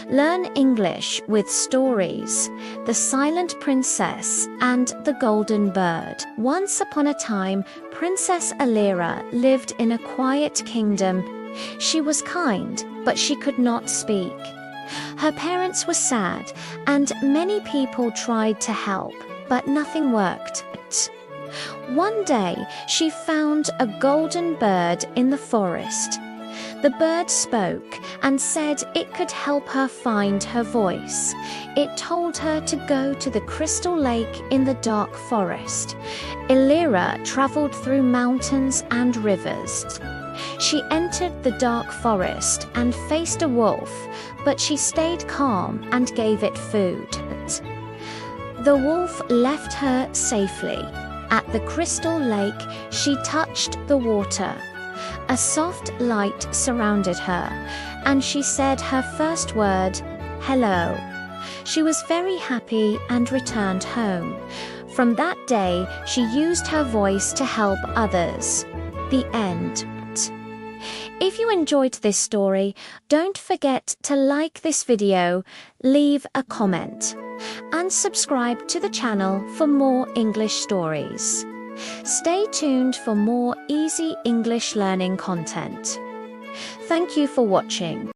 Learn English with stories, The Silent Princess and the Golden Bird. Once upon a time, Princess Elira lived in a quiet kingdom. She was kind, but she could not speak. Her parents were sad, and many people tried to help, but nothing worked. One day, she found a golden bird in the forest. The bird spoke and said it could help her find her voice. It told her to go to the crystal lake in the dark forest. Elira traveled through mountains and rivers. She entered the dark forest and faced a wolf, but she stayed calm and gave it food. The wolf left her safely. At the crystal lake, she touched the water. A soft light surrounded her, and she said her first word, "Hello." She was very happy and returned home. From that day, she used her voice to help others. The end. If you enjoyed this story, don't forget to like this video, leave a comment, and subscribe to the channel for more English stories. Stay tuned for more easy English learning content. Thank you for watching.